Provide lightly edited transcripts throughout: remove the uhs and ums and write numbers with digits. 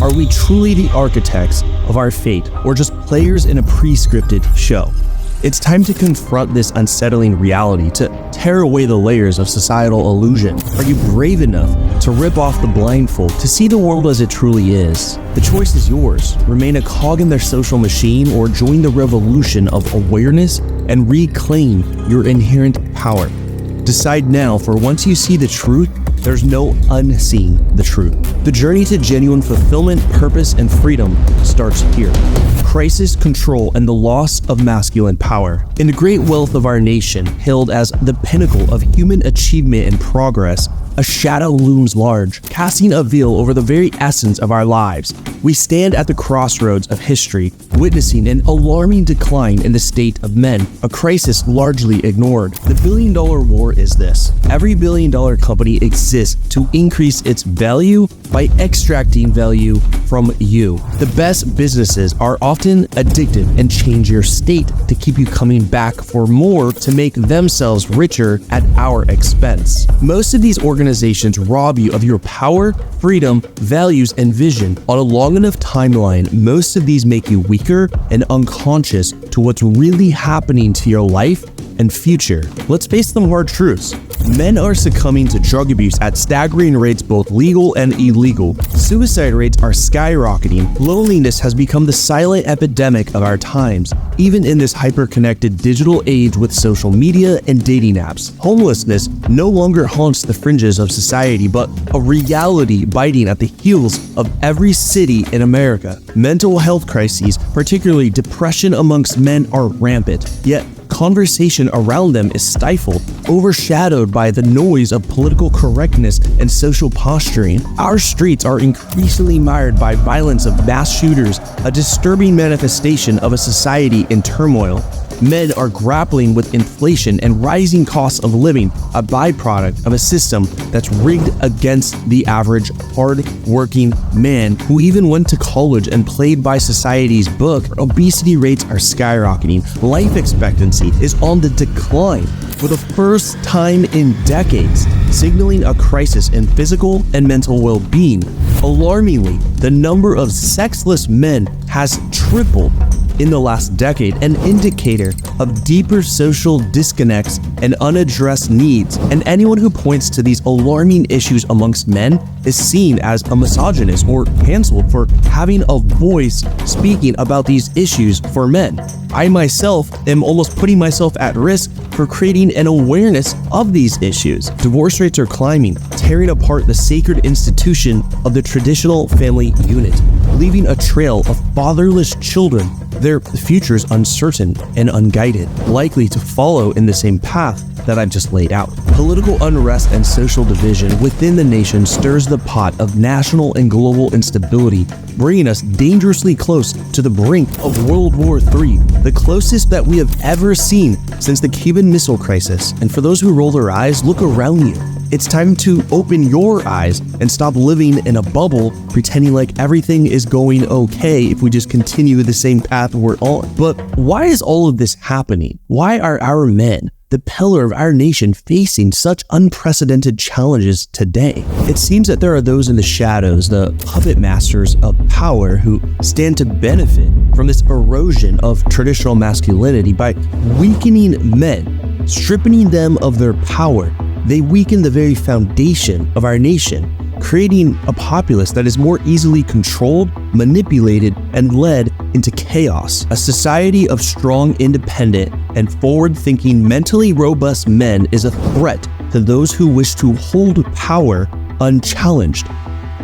Are we truly the architects of our fate, or just players in a pre-scripted show? It's time to confront this unsettling reality, to tear away the layers of societal illusion. Are you brave enough to rip off the blindfold, to see the world as it truly is? The choice is yours. Remain a cog in their social machine, or join the revolution of awareness and reclaim your inherent power. Decide now, for once you see the truth, there's no unseeing the truth. The journey to genuine fulfillment, purpose, and freedom starts here. Crisis, control, and the loss of masculine power. In the great wealth of our nation, hailed as the pinnacle of human achievement and progress, a shadow looms large, casting a veil over the very essence of our lives. We stand at the crossroads of history, witnessing an alarming decline in the state of men, a crisis largely ignored. The billion-dollar war is this. Every billion-dollar company exists to increase its value by extracting value from you. The best businesses are often addictive and change your state to keep you coming back for more, to make themselves richer at our expense. Most of these organizations rob you of your power, freedom, values, and vision. On a long enough timeline, most of these make you weaker and unconscious to what's really happening to your life and future. Let's face some hard truths. Men are succumbing to drug abuse at staggering rates, both legal and illegal. Suicide rates are skyrocketing. Loneliness has become the silent epidemic of our times, even in this hyper-connected digital age with social media and dating apps. Homelessness no longer haunts the fringes of society, but a reality biting at the heels of every city in America. Mental health crises, particularly depression amongst men, are rampant, yet conversation around them is stifled, overshadowed by the noise of political correctness and social posturing. Our streets are increasingly mired by violence of mass shooters, a disturbing manifestation of a society in turmoil. Men are grappling with inflation and rising costs of living, a byproduct of a system that's rigged against the average hard-working man who even went to college and played by society's book. Obesity rates are skyrocketing. Life expectancy is on the decline for the first time in decades, signaling a crisis in physical and mental well-being. Alarmingly, the number of sexless men has tripled in the last decade, an indicator of deeper social disconnects and unaddressed needs. And anyone who points to these alarming issues amongst men is seen as a misogynist or canceled for having a voice speaking about these issues for men. I myself am almost putting myself at risk for creating an awareness of these issues. Divorce rates are climbing, tearing apart the sacred institution of the traditional family unit, leaving a trail of fatherless children, their futures uncertain and unguided, likely to follow in the same path that I've just laid out. Political unrest and social division within the nation stirs the pot of national and global instability, bringing us dangerously close to the brink of World War III, the closest that we have ever seen since the Cuban Missile Crisis. And for those who roll their eyes, look around you. It's time to open your eyes and stop living in a bubble, pretending like everything is going okay if we just continue the same path we're on. But why is all of this happening? Why are our men, the pillar of our nation, facing such unprecedented challenges today? It seems that there are those in the shadows, the puppet masters of power, who stand to benefit from this erosion of traditional masculinity by weakening men, stripping them of their power. They weaken the very foundation of our nation, creating a populace that is more easily controlled, manipulated, and led into chaos. A society of strong, independent, and forward-thinking, mentally robust men is a threat to those who wish to hold power unchallenged.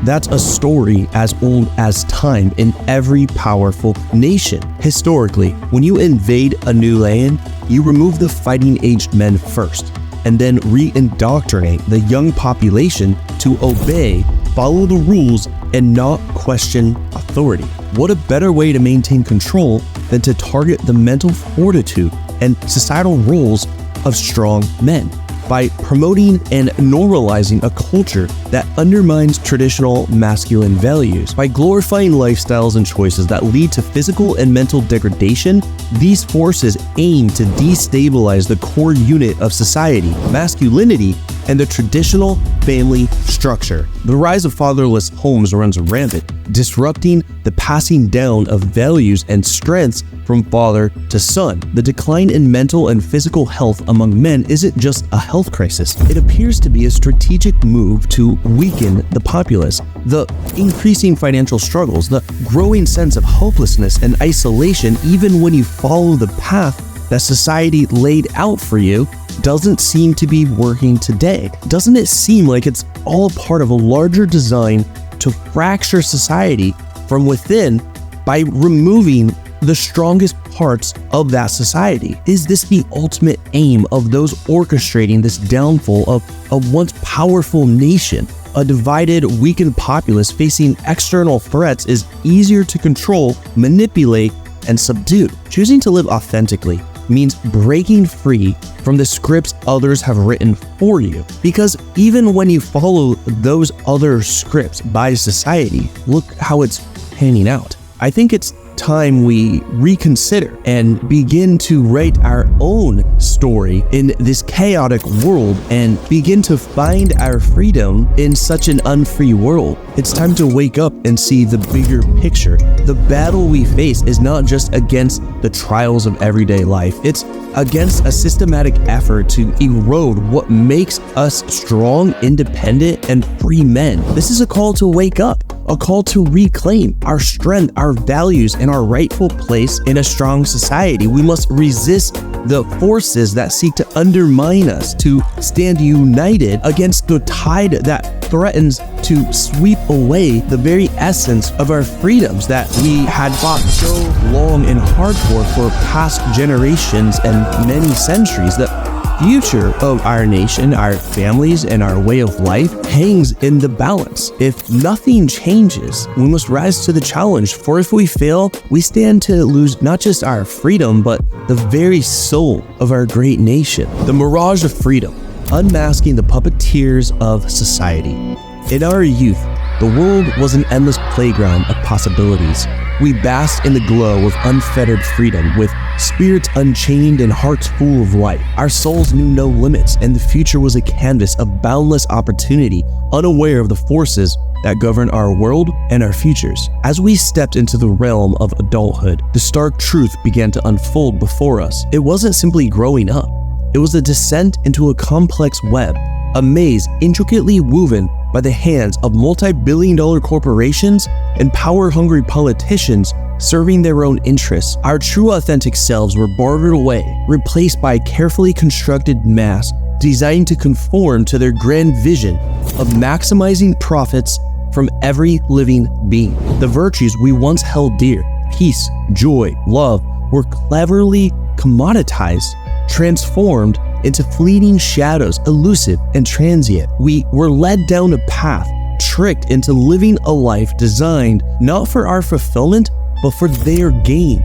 That's a story as old as time in every powerful nation. Historically, when you invade a new land, you remove the fighting-aged men first, and then re-indoctrinate the young population to obey, follow the rules, and not question authority. What a better way to maintain control than to target the mental fortitude and societal roles of strong men by promoting and normalizing a culture that undermines traditional masculine values. By glorifying lifestyles and choices that lead to physical and mental degradation, these forces aim to destabilize the core unit of society, masculinity, and the traditional family structure. The rise of fatherless homes runs rampant, disrupting the passing down of values and strengths from father to son. The decline in mental and physical health among men isn't just a health crisis. It appears to be a strategic move to weaken the populace. The increasing financial struggles, the growing sense of hopelessness and isolation, even when you follow the path that society laid out for you, doesn't seem to be working today. Doesn't it seem like it's all a part of a larger design to fracture society from within by removing the strongest parts of that society? Is this the ultimate aim of those orchestrating this downfall of a once powerful nation? A divided, weakened populace facing external threats is easier to control, manipulate, and subdue. Choosing to live authentically means breaking free from the scripts others have written for you. Because even when you follow those other scripts by society, look how it's panning out. I think it's time we reconsider and begin to write our own story in this chaotic world and begin to find our freedom in such an unfree world. It's time to wake up and see the bigger picture. The battle we face is not just against the trials of everyday life. It's against a systematic effort to erode what makes us strong, independent, and free men. This is a call to wake up, a call to reclaim our strength, our values, and our rightful place in a strong society. We must resist the forces that seek to undermine us, to stand united against the tide that threatens to sweep away the very essence of our freedoms that we had fought so long and hard for past generations and many centuries. The future of our nation, our families, and our way of life hangs in the balance. If nothing changes, we must rise to the challenge, for if we fail, we stand to lose not just our freedom, but the very soul of our great nation. The mirage of freedom, unmasking the puppeteers of society. In our youth, the world was an endless playground of possibilities. We basked in the glow of unfettered freedom, with spirits unchained and hearts full of light. Our souls knew no limits, and the future was a canvas of boundless opportunity, unaware of the forces that govern our world and our futures. As we stepped into the realm of adulthood, the stark truth began to unfold before us. It wasn't simply growing up. It was a descent into a complex web, a maze intricately woven by the hands of multi-billion-dollar corporations and power-hungry politicians serving their own interests. Our true authentic selves were bartered away, replaced by a carefully constructed mass designed to conform to their grand vision of maximizing profits from every living being. The virtues we once held dear, peace, joy, love, were cleverly commoditized, transformed into fleeting shadows, elusive and transient. We were led down a path, tricked into living a life designed not for our fulfillment, but for their gain.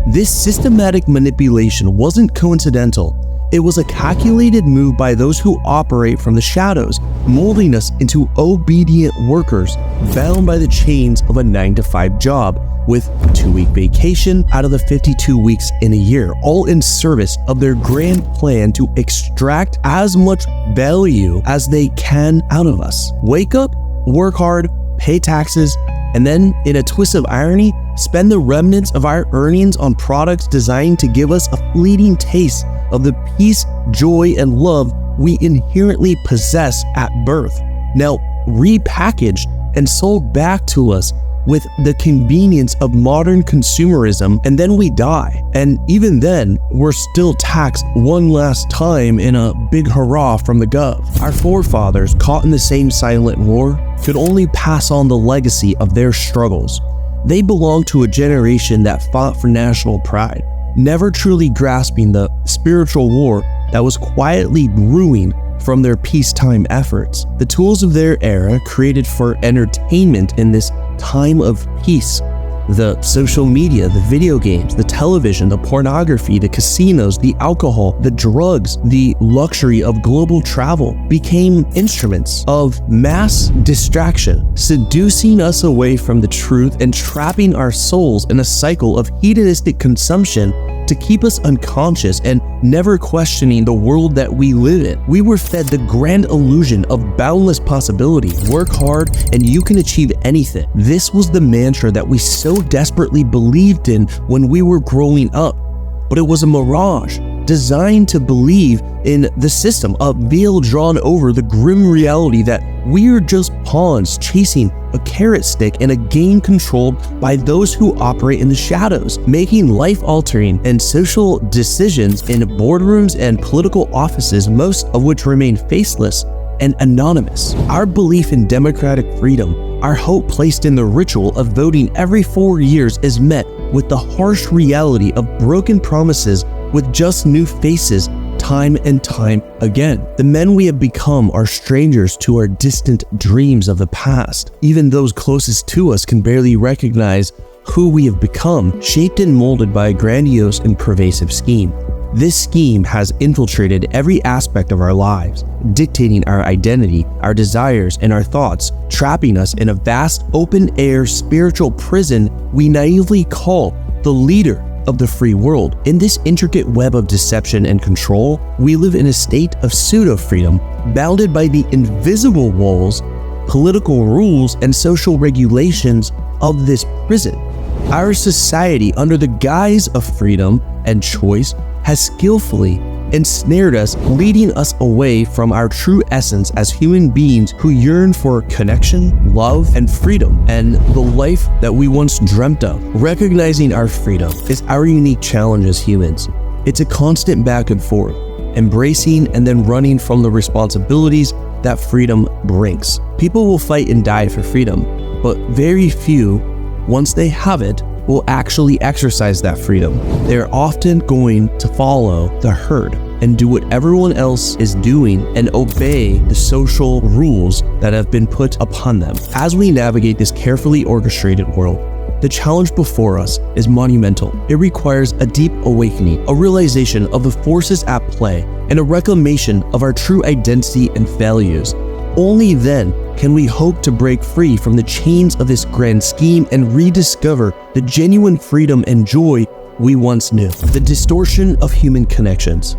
This systematic manipulation wasn't coincidental. It was a calculated move by those who operate from the shadows, molding us into obedient workers, bound by the chains of a 9-to-5 job, with a 2-week vacation out of the 52 weeks in a year, all in service of their grand plan to extract as much value as they can out of us. Wake up, work hard, pay taxes, and then, in a twist of irony, spend the remnants of our earnings on products designed to give us a fleeting taste of the peace, joy, and love we inherently possess at birth, now repackaged and sold back to us with the convenience of modern consumerism, and then we die. And even then, we're still taxed one last time in a big hurrah from the gov. Our forefathers, caught in the same silent war, could only pass on the legacy of their struggles. They belonged to a generation that fought for national pride, never truly grasping the spiritual war that was quietly brewing from their peacetime efforts. The tools of their era created for entertainment in this time of peace. The social media, the video games, the television, the pornography, the casinos, the alcohol, the drugs, the luxury of global travel became instruments of mass distraction, seducing us away from the truth and trapping our souls in a cycle of hedonistic consumption to keep us unconscious and never questioning the world that we live in. We were fed the grand illusion of boundless possibility. Work hard and you can achieve anything. This was the mantra that we so desperately believed in when we were growing up. But it was a mirage, designed to believe in the system, a veil drawn over the grim reality that we're just pawns chasing a carrot stick in a game controlled by those who operate in the shadows, making life-altering and social decisions in boardrooms and political offices, most of which remain faceless and anonymous. Our belief in democratic freedom, our hope placed in the ritual of voting every 4 years, is met with the harsh reality of broken promises with just new faces time and time again. The men we have become are strangers to our distant dreams of the past. Even those closest to us can barely recognize who we have become, shaped and molded by a grandiose and pervasive scheme. This scheme has infiltrated every aspect of our lives, dictating our identity, our desires, and our thoughts, trapping us in a vast open-air spiritual prison we naively call the leader of the free world. In this intricate web of deception and control, we live in a state of pseudo-freedom, bounded by the invisible walls, political rules, and social regulations of this prison. Our society, under the guise of freedom and choice, has skillfully ensnared us, leading us away from our true essence as human beings who yearn for connection, love, and freedom, and the life that we once dreamt of. Recognizing our freedom is our unique challenge as humans. It's a constant back and forth, embracing and then running from the responsibilities that freedom brings. People will fight and die for freedom, but very few, once they have it, will actually exercise that freedom. They're often going to follow the herd and do what everyone else is doing and obey the social rules that have been put upon them. As we navigate this carefully orchestrated world, the challenge before us is monumental. It requires a deep awakening, a realization of the forces at play, and a reclamation of our true identity and values. Only then can we hope to break free from the chains of this grand scheme and rediscover the genuine freedom and joy we once knew. The distortion of human connections.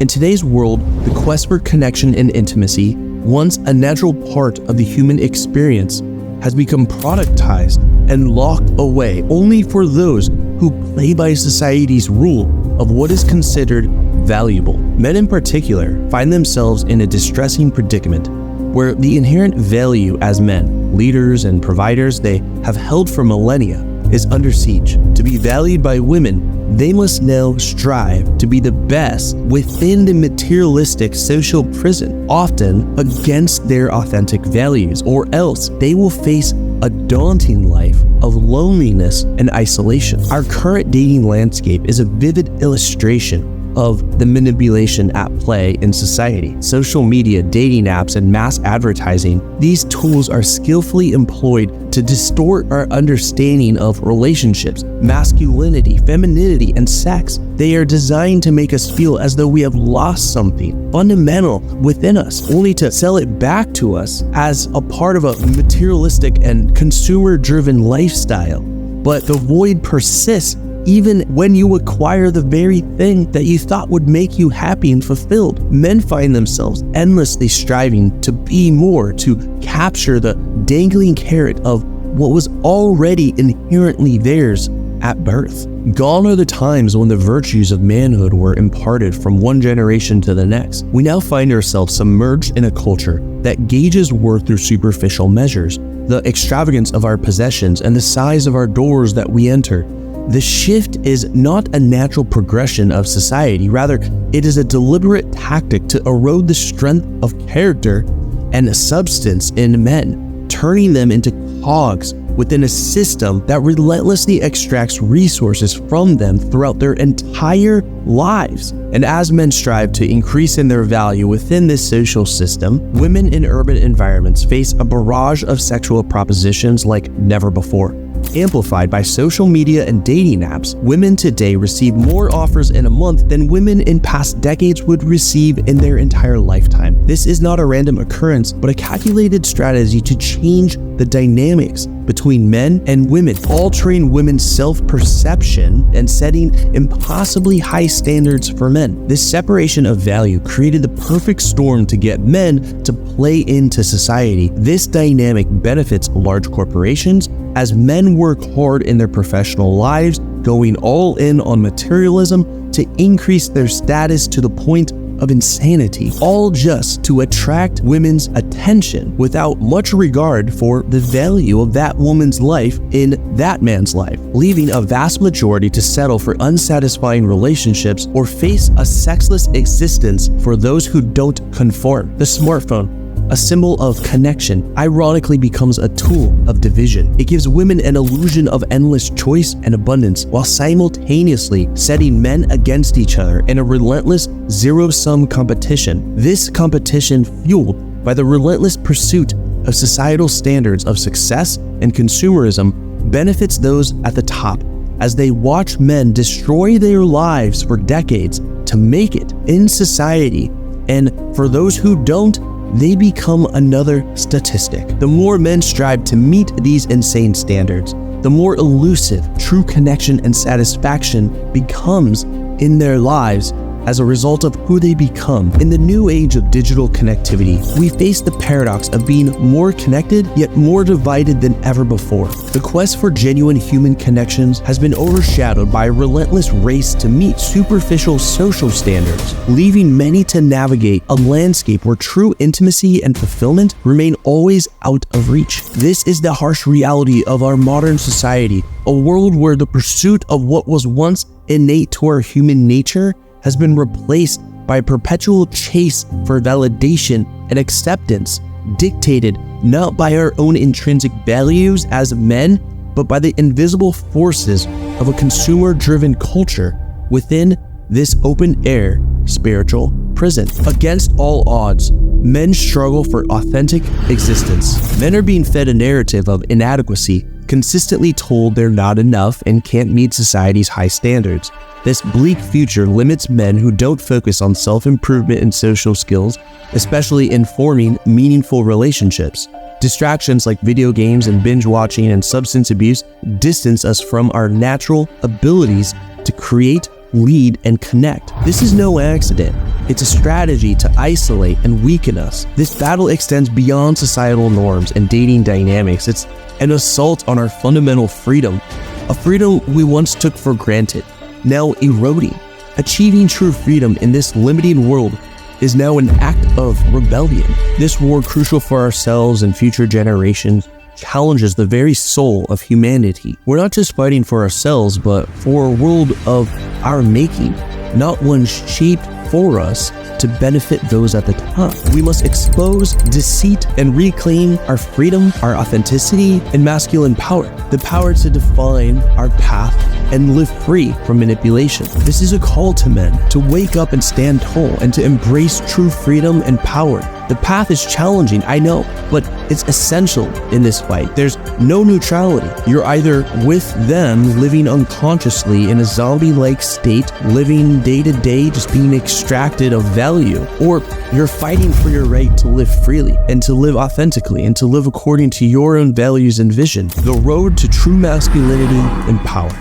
In today's world, the quest for connection and intimacy, once a natural part of the human experience, has become productized and locked away only for those who play by society's rule of what is considered valuable. Men in particular find themselves in a distressing predicament where the inherent value as men, leaders, and providers they have held for millennia is under siege. To be valued by women, they must now strive to be the best within the materialistic social prison, often against their authentic values, or else they will face a daunting life of loneliness and isolation. Our current dating landscape is a vivid illustration of the manipulation at play in society. Social media, dating apps, and mass advertising, these tools are skillfully employed to distort our understanding of relationships, masculinity, femininity, and sex. They are designed to make us feel as though we have lost something fundamental within us, only to sell it back to us as a part of a materialistic and consumer-driven lifestyle. But the void persists even when you acquire the very thing that you thought would make you happy and fulfilled. Men find themselves endlessly striving to be more, to capture the dangling carrot of what was already inherently theirs at birth. Gone are the times when the virtues of manhood were imparted from one generation to the next. We now find ourselves submerged in a culture that gauges worth through superficial measures, the extravagance of our possessions, and the size of our doors that we enter. The shift is not a natural progression of society, rather, it is a deliberate tactic to erode the strength of character and substance in men, turning them into cogs within a system that relentlessly extracts resources from them throughout their entire lives. And as men strive to increase in their value within this social system, women in urban environments face a barrage of sexual propositions like never before. Amplified by social media and dating apps, women today receive more offers in a month than women in past decades would receive in their entire lifetime. This is not a random occurrence, but a calculated strategy to change the dynamics between men and women, altering women's self-perception and setting impossibly high standards for men. This separation of value created the perfect storm to get men to play into society. This dynamic benefits large corporations as men work hard in their professional lives, going all in on materialism to increase their status to the point of insanity, all just to attract women's attention without much regard for the value of that woman's life in that man's life, leaving a vast majority to settle for unsatisfying relationships or face a sexless existence for those who don't conform. The smartphone, a symbol of connection, ironically becomes a tool of division. It gives women an illusion of endless choice and abundance while simultaneously setting men against each other in a relentless zero-sum competition. This competition, fueled by the relentless pursuit of societal standards of success and consumerism, benefits those at the top as they watch men destroy their lives for decades to make it in society, and for those who don't, they become another statistic. The more men strive to meet these insane standards, the more elusive true connection and satisfaction becomes in their lives as a result of who they become. In the new age of digital connectivity, we face the paradox of being more connected yet more divided than ever before. The quest for genuine human connections has been overshadowed by a relentless race to meet superficial social standards, leaving many to navigate a landscape where true intimacy and fulfillment remain always out of reach. This is the harsh reality of our modern society, a world where the pursuit of what was once innate to our human nature has been replaced by a perpetual chase for validation and acceptance, dictated not by our own intrinsic values as men, but by the invisible forces of a consumer-driven culture within this open-air spiritual prison. Against all odds, men struggle for authentic existence. Men are being fed a narrative of inadequacy, consistently told they're not enough and can't meet society's high standards. This bleak future limits men who don't focus on self-improvement and social skills, especially in forming meaningful relationships. Distractions like video games and binge watching and substance abuse distance us from our natural abilities to create, lead, and connect. This is no accident. It's a strategy to isolate and weaken us. This battle extends beyond societal norms and dating dynamics. It's an assault on our fundamental freedom, a freedom we once took for granted, now eroding. Achieving true freedom in this limiting world is now an act of rebellion. This war, crucial for ourselves and future generations, challenges the very soul of humanity. We're not just fighting for ourselves, but for a world of our making, not one shaped for us to benefit those at the top. We must expose deceit and reclaim our freedom, our authenticity, and masculine power. The power to define our path and live free from manipulation. This is a call to men to wake up and stand tall and to embrace true freedom and power. The path is challenging, I know, but it's essential in this fight. There's no neutrality. You're either with them, living unconsciously in a zombie-like state, living day to day, just being extracted of value, or you're fighting for your right to live freely and to live authentically and to live according to your own values and vision. The road to true masculinity and power.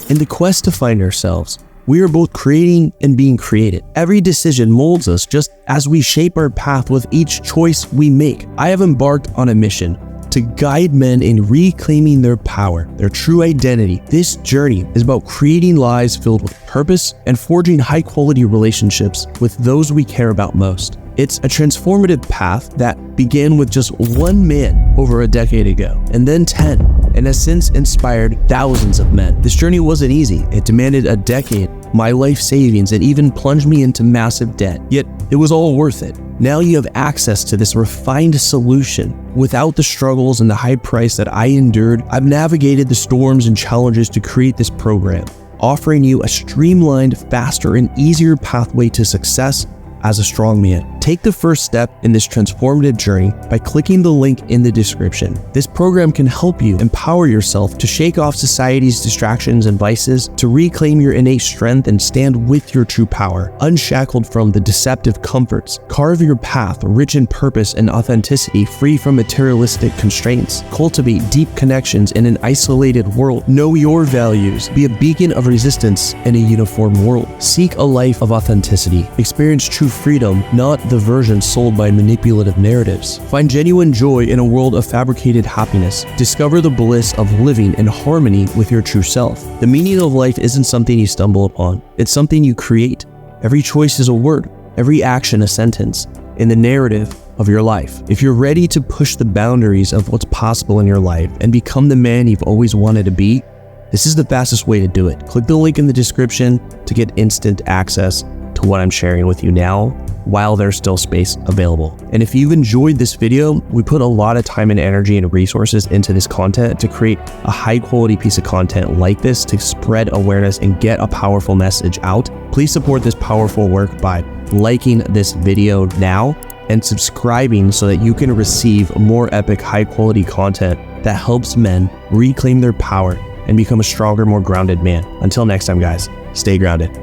In the quest to find ourselves, we are both creating and being created. Every decision molds us just as we shape our path with each choice we make. I have embarked on a mission to guide men in reclaiming their power, their true identity. This journey is about creating lives filled with purpose and forging high-quality relationships with those we care about most. It's a transformative path that began with just one man over a decade ago, and then 10, and has since inspired thousands of men. This journey wasn't easy. It demanded a decade, my life savings, and even plunged me into massive debt. Yet, it was all worth it. Now you have access to this refined solution. Without the struggles and the high price that I endured, I've navigated the storms and challenges to create this program, offering you a streamlined, faster, and easier pathway to success as a strong man. Take the first step in this transformative journey by clicking the link in the description. This program can help you empower yourself to shake off society's distractions and vices, to reclaim your innate strength and stand with your true power, unshackled from the deceptive comforts. Carve your path rich in purpose and authenticity, free from materialistic constraints. Cultivate deep connections in an isolated world. Know your values. Be a beacon of resistance in a uniform world. Seek a life of authenticity. Experience true freedom, not the version sold by manipulative narratives. Find genuine joy in a world of fabricated happiness. Discover the bliss of living in harmony with your true self. The meaning of life isn't something you stumble upon. It's something you create. Every choice is a word, every action a sentence in the narrative of your life. If you're ready to push the boundaries of what's possible in your life and become the man you've always wanted to be, this is the fastest way to do it. Click the link in the description to get instant access to what I'm sharing with you now, while there's still space available. And if you've enjoyed this video, we put a lot of time and energy and resources into this content to create a high quality piece of content like this to spread awareness and get a powerful message out. Please support this powerful work by liking this video now and subscribing so that you can receive more epic high quality content that helps men reclaim their power and become a stronger, more grounded man. Until next time, guys, stay grounded.